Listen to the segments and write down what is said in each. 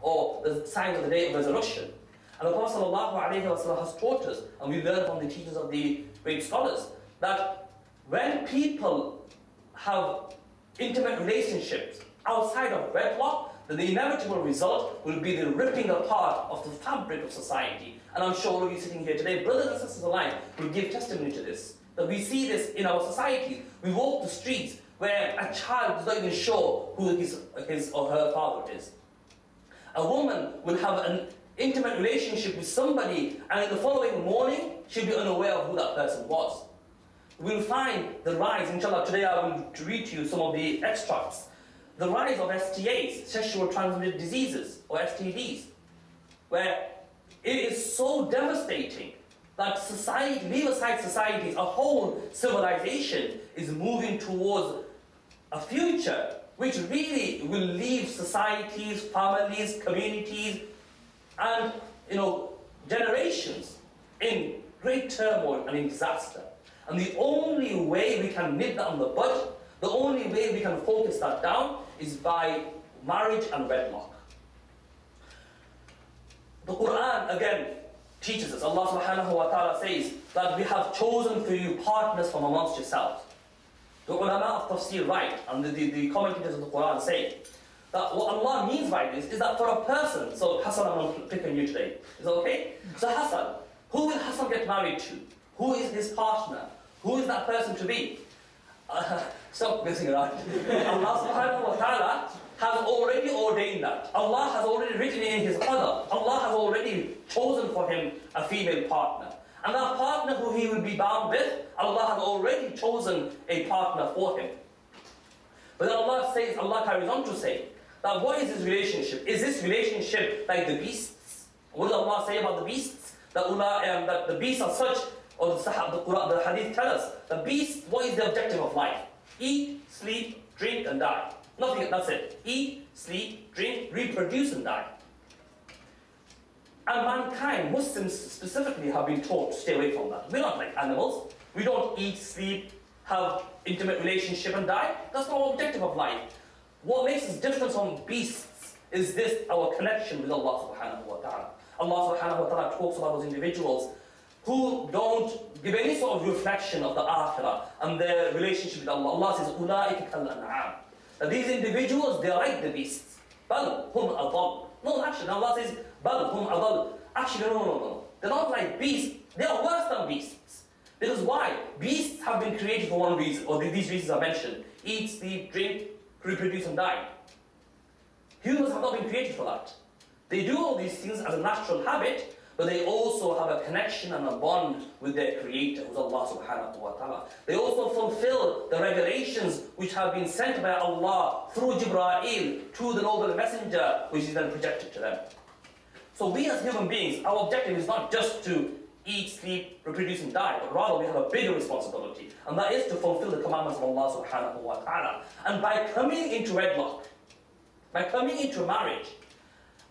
or the signs of the day of resurrection. And the Prophet ﷺ has taught us, and we learn from the teachings of the great scholars, that when people have intimate relationships outside of wedlock, then the inevitable result will be the ripping apart of the fabric of society. And I'm sure all of you sitting here today, brothers and sisters alike, will give testimony to this. That we see this in our society. We walk the streets where a child is not even sure who his or her father is. A woman will have an intimate relationship with somebody, and in the following morning, she'll be unaware of who that person was. We'll find the rise, inshallah, today I will read to you some of the extracts. The rise of STAs, sexual transmitted diseases, or STDs, where it is so devastating that society, leave aside societies, a whole civilization is moving towards a future which really will leave societies, families, communities, and generations in great turmoil and in disaster. And the only way we can nip that on the bud, the only way we can focus that down, is by marriage and wedlock. The Quran again teaches us, Allah subhanahu wa ta'ala says that we have chosen for you partners from amongst yourselves. The ulama of tafsir write, and the commentators of the Quran say, that what Allah means by this is that for a person, so Hassan, I'm going to pick on you today, is that okay? So Hassan, who will Hassan get married to? Who is his partner? Who is that person to be? Stop messing around. Allah subhanahu wa ta'ala has already ordained that. Allah has already written in His qadar. Allah has already chosen for him a female partner. And that partner who he will be bound with, Allah has already chosen a partner for him. But then Allah carries on to say, that what is this relationship? Is this relationship like the beasts? What does Allah say about the beasts? That the beasts are such, or the hadith tell us, the beast, what is the objective of life? Eat, sleep, drink and die. Nothing, that's it. Eat, sleep, drink, reproduce and die. And mankind, Muslims specifically, have been taught to stay away from that. We're not like animals. We don't eat, sleep, have intimate relationship and die. That's not our objective of life. What makes us different from beasts is this, our connection with Allah subhanahu wa ta'ala. Allah subhanahu wa ta'ala talks about those individuals who don't give any sort of reflection of the akhirah and their relationship with Allah. Allah says, أُولَٰئِكَ كَالْأَنْعَامِ. That these individuals, they are like the beasts. بَلْ هُمْ أَضَلُّ. No, actually, Allah says, بَلْ هُمْ أَضَلُّ. Actually, no. They're not like beasts. They are worse than beasts. Because why? Beasts have been created for one reason, or these reasons are mentioned. Eat, sleep, drink, reproduce and die. Humans have not been created for that. They do all these things as a natural habit, but they also have a connection and a bond with their Creator, who's Allah subhanahu wa ta'ala. They also fulfill the regulations which have been sent by Allah through Jibreel to the noble messenger, which is then projected to them. So we as human beings, our objective is not just to eat, sleep, reproduce and die, but rather we have a bigger responsibility, and that is to fulfill the commandments of Allah subhanahu wa ta'ala. And by coming into wedlock, by coming into marriage,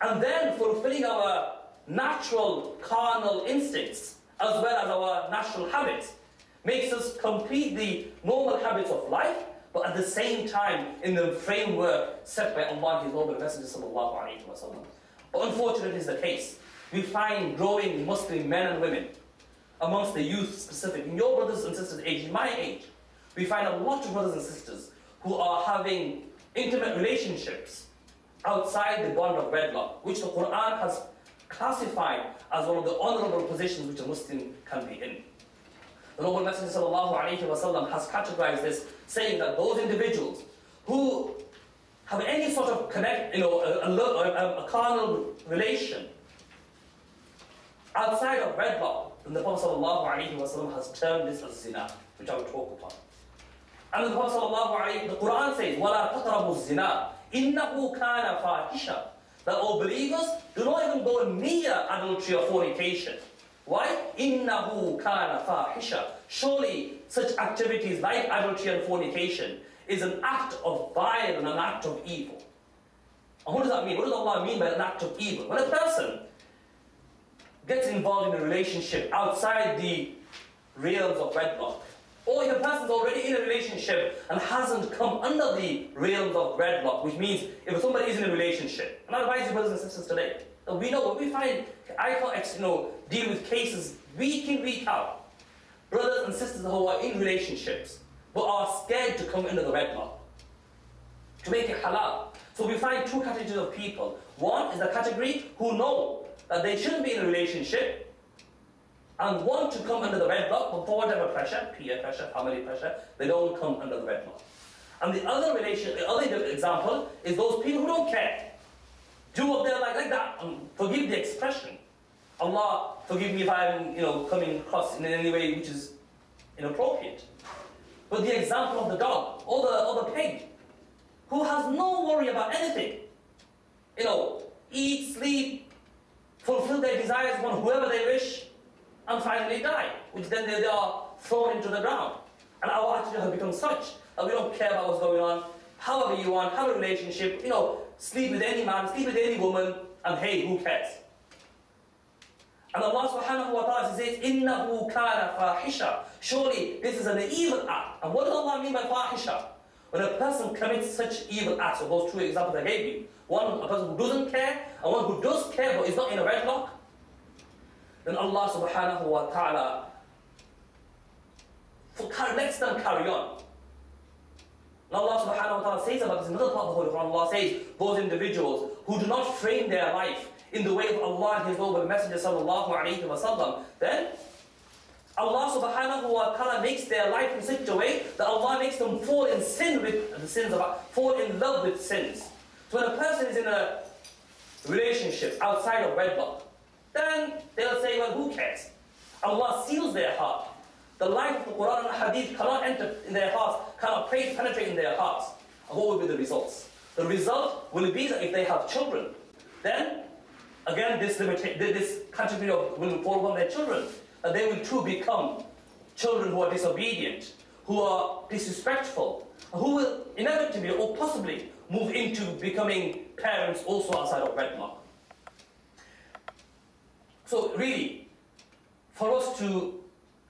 and then fulfilling our natural carnal instincts, as well as our natural habits, makes us complete the normal habits of life, but at the same time in the framework set by Allah and His noble Messenger sallallahu alayhi wa sallam. But unfortunately, it is the case. We find growing Muslim men and women, amongst the youth specifically, your brothers and sisters aging my age, we find a lot of brothers and sisters who are having intimate relationships outside the bond of wedlock, which the Quran has classified as one of the honorable positions which a Muslim can be in. The noble Messenger sallallahu alayhi wa sallam has categorized this, saying that those individuals who have any sort of a carnal relation outside of wedlock, then the Prophet ﷺ has termed this as zina, which I will talk upon. And the Prophet ﷺ, the Quran says, وَلَا تَقْرَبُوا الزِّنَا إِنَّهُ كَانَ فَاحِشًا. That, O believers, do not even go near adultery or fornication. Why? إِنَّهُ كَانَ فَاحِشًا. Surely, such activities like adultery and fornication is an act of violence and an act of evil. And what does that mean? What does Allah mean by an act of evil? When a person gets involved in a relationship outside the realms of wedlock, Or if a person's already in a relationship and hasn't come under the realms of wedlock, which means if somebody is in a relationship, and I advise you brothers and sisters today, that we know what we find, I can't deal with cases week in, week out. Brothers and sisters who are in relationships, but are scared to come under the wedlock, to make it halal. So we find two categories of people. One is the category who know that they shouldn't be in a relationship, and want to come under the wedlock, but for whatever pressure, peer pressure, family pressure, they don't come under the wedlock. And the other example is those people who don't care. Do what they're like that, and forgive the expression. Allah, forgive me if I'm, coming across in any way which is inappropriate. But the example of the dog, or the pig, who has no worry about anything. Eat, sleep, fulfill their desires upon whoever they wish, and finally die, which then they are thrown into the ground. And our attitude has become such that we don't care about what's going on. However you want, have a relationship, sleep with any man, sleep with any woman, and hey, who cares? And Allah subhanahu wa ta'ala says, إِنَّهُ كَانَ فَاحِشًا. Surely this is an evil act. And what does Allah mean by fahisha? When a person commits such evil acts, of those two examples I gave you, one, a person who doesn't care, and one who does care but is not in a wedlock, then Allah subhanahu wa ta'ala lets them carry on. And Allah subhanahu wa ta'ala says about this in another part of the Holy Quran. Allah says, those individuals who do not frame their life in the way of Allah and His noble Messenger sallallahu alayhi wa sallam, then Allah subhanahu wa ta'ala makes their life in such a way that Allah makes them fall in sin with the sins fall in love with sins. So when a person is in a relationship outside of wedlock, then they'll say, well, who cares? Allah seals their heart. The light of the Quran and Hadith cannot enter in their hearts, cannot penetrate in their hearts. And what will be the results? The result will be that if they have children, then, again, this category of will fall upon their children, that they will too become children who are disobedient, who are disrespectful, who will inevitably or possibly move into becoming parents also outside of wedlock. So really, for us to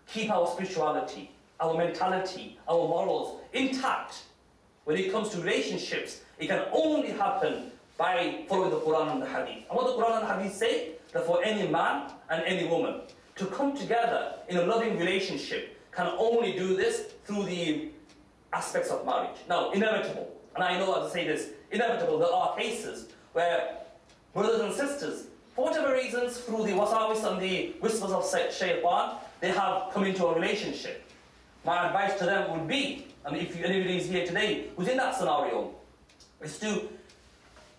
keep our spirituality, our mentality, our morals intact when it comes to relationships, it can only happen by following the Quran and the Hadith. And what the Quran and the Hadith say, that for any man and any woman to come together in a loving relationship can only do this through the aspects of marriage. Now, inevitable, and I know as I say this, inevitable, there are cases where brothers and sisters, for whatever reasons, through the wasawis and the whispers of shaitan, they have come into a relationship. My advice to them would be, and if anybody is here today who's in that scenario, is to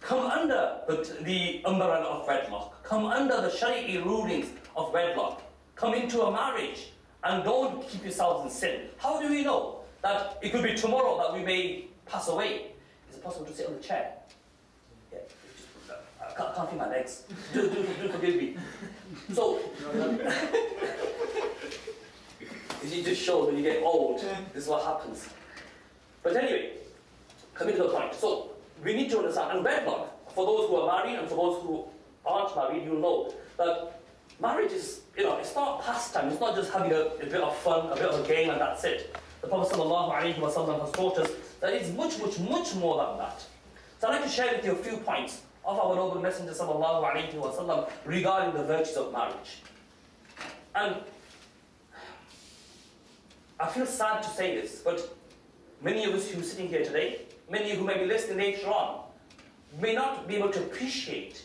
come under the umbrella of wedlock, come under the Shari'i rulings of wedlock, come into a marriage, and don't keep yourselves in sin. How do we know that it could be tomorrow that we may pass away? Is it possible to sit on the chair? Yeah. I can't feel my legs. Do forgive me. So, it just shows when you get old, this is what happens. But anyway, coming to the point. So, we need to understand, and wedlock, for those who are married and for those who aren't married, you'll know that marriage is, it's not pastime, it's not just having a bit of fun, a bit of a game, and that's it. The Prophet ﷺ has taught us that it's much, much, much more than that. So I'd like to share with you a few points of our noble Messenger ﷺ regarding the virtues of marriage. And I feel sad to say this, but many of us who are sitting here today, many who may be listening later on, may not be able to appreciate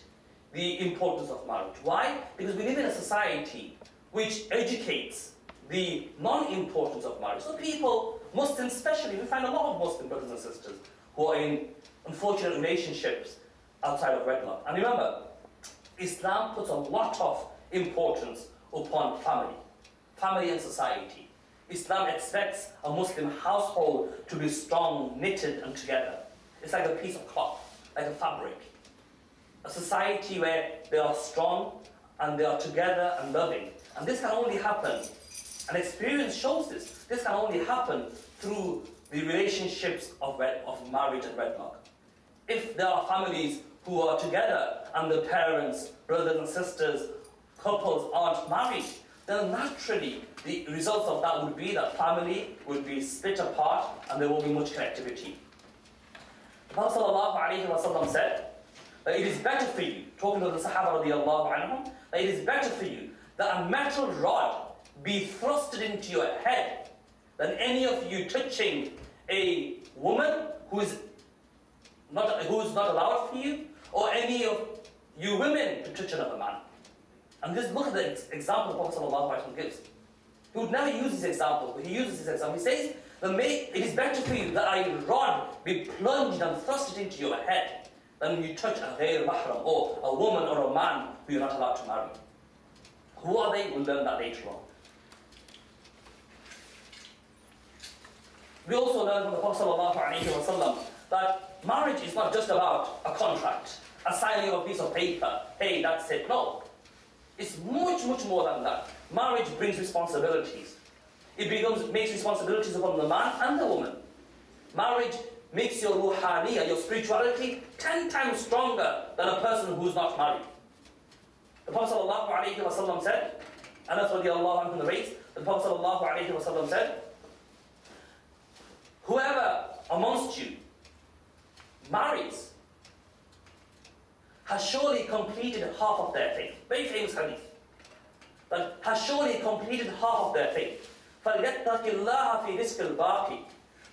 the importance of marriage. Why? Because we live in a society which educates the non-importance of marriage. So people, Muslims especially, we find a lot of Muslim brothers and sisters who are in unfortunate relationships outside of wedlock. And remember, Islam puts a lot of importance upon family and society. Islam expects a Muslim household to be strong, knitted and together. It's like a piece of cloth, like a fabric. A society where they are strong and they are together and loving. And this can only happen, and experience shows this, this can only happen through the relationships of marriage and wedlock. If there are families who are together and the parents, brothers and sisters, couples aren't married, then naturally the result of that would be that family would be split apart and there won't be much connectivity. The Prophet ﷺ said that it is better for you, talking to the Sahaba radiallahu anhum, that it is better for you that a metal rod be thrusted into your head than any of you touching a woman who is not allowed for you, or any of you women to touch another man. And just look at the example the Prophet ﷺ gives. He would never use this example, but he uses this example. He says, it is better for you that a rod be plunged and thrusted into your head than you touch a ghayr mahram, or a woman or a man who you're not allowed to marry. Who are they? We'll learn that later on. We also learn from the Prophet ﷺ that marriage is not just about a contract, a signing of a piece of paper, hey, that's it. No. It's much, much more than that. Marriage brings responsibilities. It makes responsibilities upon the man and the woman. Marriage makes your ruhaniya, your spirituality, 10 times stronger than a person who's not married. The Prophet ﷺ said, Anas radiallahu anhu narrates, the Prophet ﷺ said, whoever amongst you marries has surely completed half of their faith. Very famous hadith. That has surely completed half of their faith. فَلْيَتَّقِ اللَّهَ فِي رِزْقِ الْبَاقِ.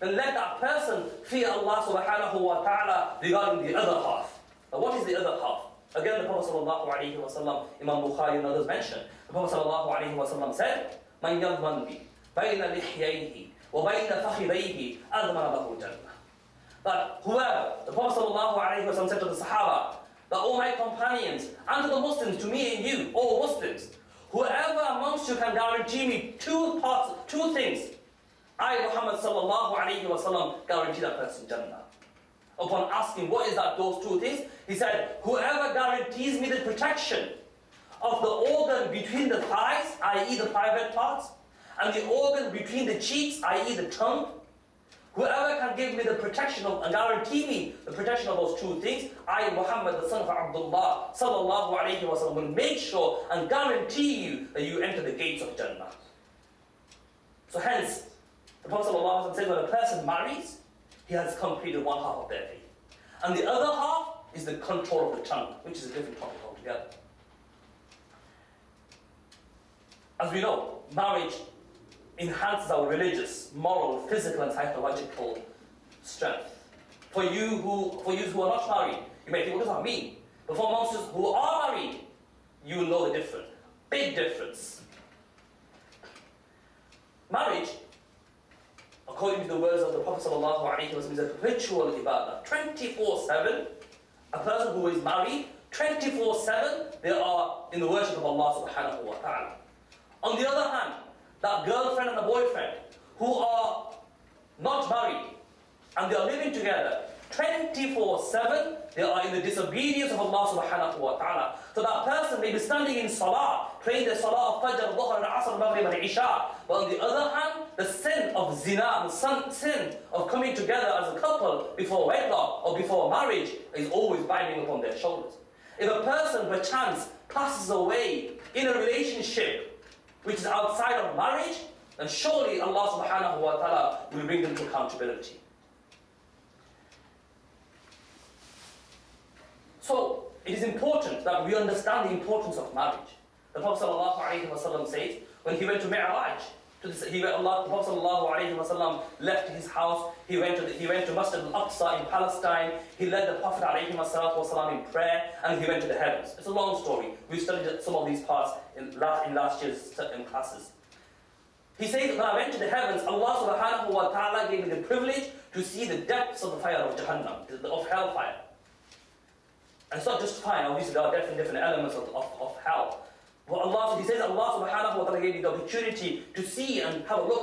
Then let that person fear Allah subhanahu wa ta'ala regarding the other half. Now what is the other half? Again, the Prophet sallallahu alayhi wa sallam, Imam Bukhari and others mentioned, the Prophet sallallahu alayhi wa sallam said, مَنْ يَضْمَنْ بِي بَيْنَ لِحْيَيْهِ وَبَيْنَ فَخِذَيْهِ أَضْمَنَ لَهُ الْجَنَّةِ. That whoever, the Prophet sallallahu alayhi wa sallam said to the Sahaba, that all my companions, and to the Muslims, to me and you, all Muslims, whoever amongst you can guarantee me two things, I, Muhammad sallallahu alayhi wa sallam, guarantee that person Jannah. Upon asking what is that, those two things, he said, whoever guarantees me the protection of the organ between the thighs, i.e. the private parts, and the organ between the cheeks, i.e. the tongue, whoever can give me the protection of, and guarantee me the protection of those two things, I, Muhammad, the son of Abdullah, sallallahu alayhi wa sallam, will make sure and guarantee you that you enter the gates of Jannah. So hence, the Prophet sallallahu alayhi wa sallam said, when a person marries, he has completed one half of their faith. And the other half is the control of the tongue, which is a different topic altogether. As we know, marriage enhances our religious, moral, physical and psychological strength. For you who are not married, you may think, what does that mean? But for amongst us who are married, you will know the difference. Big difference. Marriage, according to the words of the Prophet ﷺ, is a perpetual ibadah. 24/7, a person who is married, 24/7, they are in the worship of Allah subhanahu wa ta'ala. On the other hand, that girlfriend and a boyfriend who are not married and they are living together, 24/7, they are in the disobedience of Allah subhanahu wa ta'ala. So that person may be standing in salah, praying the salah of Fajr, Dhuhr, and Asr, Maghrib, and Isha. But on the other hand, the sin of zina, the sin of coming together as a couple before wedlock or before marriage is always binding upon their shoulders. If a person perchance passes away in a relationship which is outside of marriage, then surely Allah subhanahu wa ta'ala will bring them to accountability. So, it is important that we understand the importance of marriage. The Prophet ﷺ says, when he went to Mi'raj, the Prophet ﷺ left his house, he went to Masjid al-Aqsa in Palestine, he led the Prophet ﷺ in prayer, and he went to the heavens. It's a long story. We studied some of these parts in last year's classes. He says, when I went to the heavens, Allah subhanahu wa ta'ala gave me the privilege to see the depths of the fire of Jahannam, of hellfire. And it's not just fire, obviously there are different elements of hell. But he says Allah subhanahu wa ta'ala gave me the opportunity to see and have a look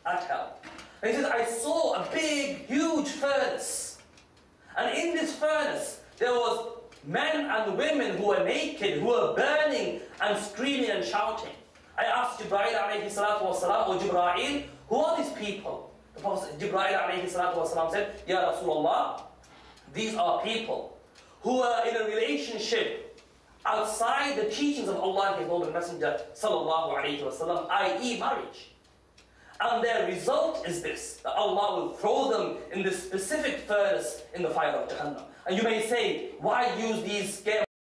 at hell. And he says, I saw a big, huge furnace. And in this furnace, there was men and women who were naked, who were burning and screaming and shouting. I asked Jibreel alayhi salatu wasalam, or Jibreel, who are these people? The Prophet Jibreel alayhi salatu wasalam said, Ya Rasulullah, these are people who are in a relationship outside the teachings of Allah and His noble Messenger sallallahu alayhi wa sallam, i.e. marriage. And their result is this, that Allah will throw them in this specific furnace in the fire of Jahannam. And you may say, why use these scare